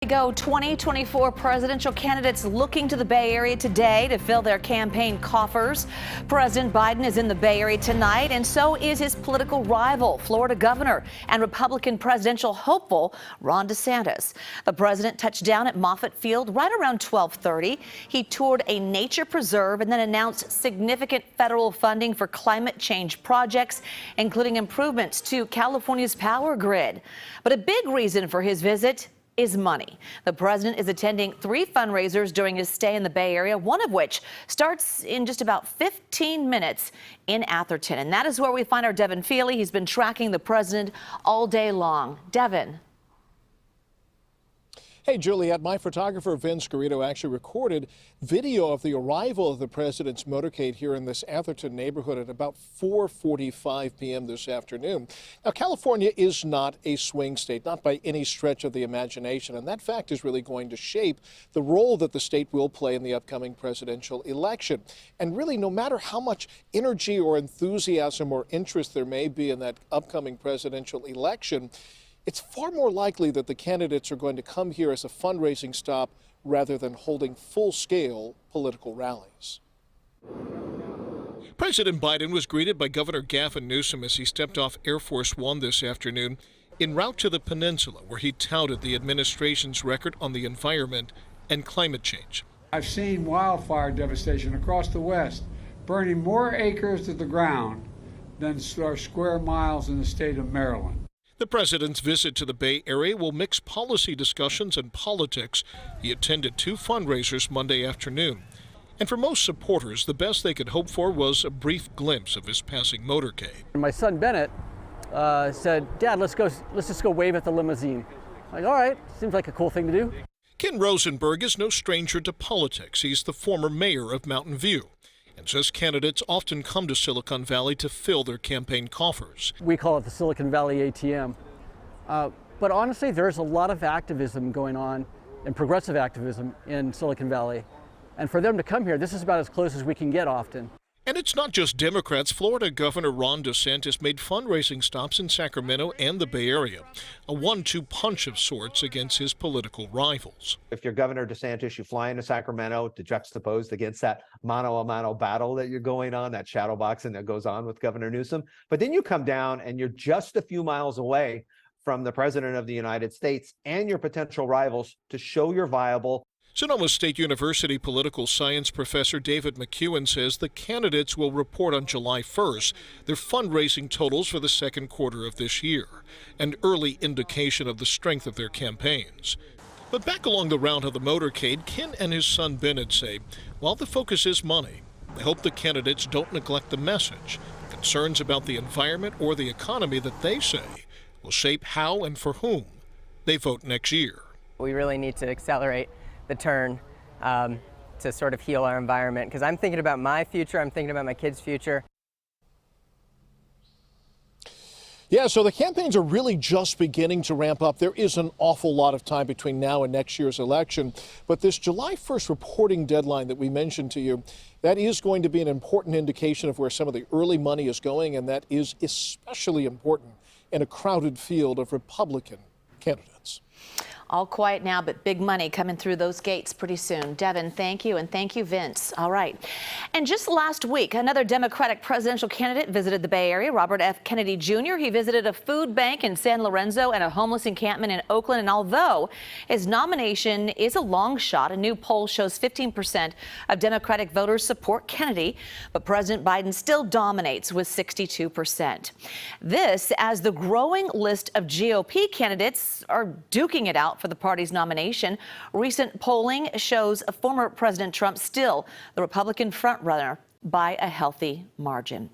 Go 2024 presidential candidates looking to the Bay Area today to fill their campaign coffers. President Biden is in the Bay Area tonight, and so is his political rival, Florida Governor and Republican presidential hopeful Ron DeSantis. The president touched down at Moffett Field right around 12:30. He toured a nature preserve and then announced significant federal funding for climate change projects, including improvements to California's power grid. But a big reason for his visit is money. The president is attending 3 fundraisers during his stay in the Bay Area, one of which starts in just about 15 minutes in Atherton. And that is where we find our Devin Fehely. He's been tracking the president all day long. Devin. Hey, Juliet, my photographer Vince Garrido actually recorded video of the arrival of the president's motorcade here in this Atherton neighborhood at about 4:45 p.m. this afternoon. Now, California is not a swing state, not by any stretch of the imagination, and that fact is really going to shape the role that the state will play in the upcoming presidential election. And really, no matter how much energy or enthusiasm or interest there may be in that upcoming presidential election, it's far more likely that the candidates are going to come here as a fundraising stop rather than holding full-scale political rallies. President Biden was greeted by Governor Gavin Newsom as he stepped off Air Force One this afternoon en route to the peninsula, where he touted the administration's record on the environment and climate change. I've seen wildfire devastation across the West, burning more acres to the ground than our square miles in the state of Maryland. The president's visit to the Bay Area will mix policy discussions and politics. He attended 2 fundraisers Monday afternoon. And for most supporters, the best they could hope for was a brief glimpse of his passing motorcade. My son Bennett said, "Dad, let's just go wave at the limousine." I'm like, all right, seems like a cool thing to do. Ken Rosenberg is no stranger to politics. He's the former mayor of Mountain View and says candidates often come to Silicon Valley to fill their campaign coffers. We call it the Silicon Valley ATM. But honestly, there's a lot of activism going on and progressive activism in Silicon Valley. And for them to come here, this is about as close as we can get often. And it's not just Democrats. Florida Governor Ron DeSantis made fundraising stops in Sacramento and the Bay Area, a 1-2 punch of sorts against his political rivals. If you're Governor DeSantis, you fly into Sacramento to juxtapose against that mano-a-mano battle that you're going on, that shadow boxing that goes on with Governor Newsom. But then you come down and you're just a few miles away from the President of the United States and your potential rivals to show you're viable. Sonoma State University political science professor David McEwen says the candidates will report on July 1st their fundraising totals for the second quarter of this year, an early indication of the strength of their campaigns. But back along the route of the motorcade, Ken and his son Bennett say, while the focus is money, they hope the candidates don't neglect the message. Concerns about the environment or the economy that they say will shape how and for whom they vote next year. We really need to accelerate the turn to sort of heal our environment, because I'm thinking about my future, I'm thinking about my kids' future. Yeah, so the campaigns are really just beginning to ramp up. There is an awful lot of time between now and next year's election, but this July 1st reporting deadline that we mentioned to you, that is going to be an important indication of where some of the early money is going, and that is especially important in a crowded field of Republican candidates. All quiet now, but big money coming through those gates pretty soon. Devin, thank you, and thank you, Vince. All right. And just last week, another Democratic presidential candidate visited the Bay Area, Robert F. Kennedy Jr. He visited a food bank in San Lorenzo and a homeless encampment in Oakland. And although his nomination is a long shot, a new poll shows 15% of Democratic voters support Kennedy, but President Biden still dominates with 62%. This as the growing list of GOP candidates are duking it out for the party's nomination. Recent polling shows former President Trump still the Republican frontrunner by a healthy margin.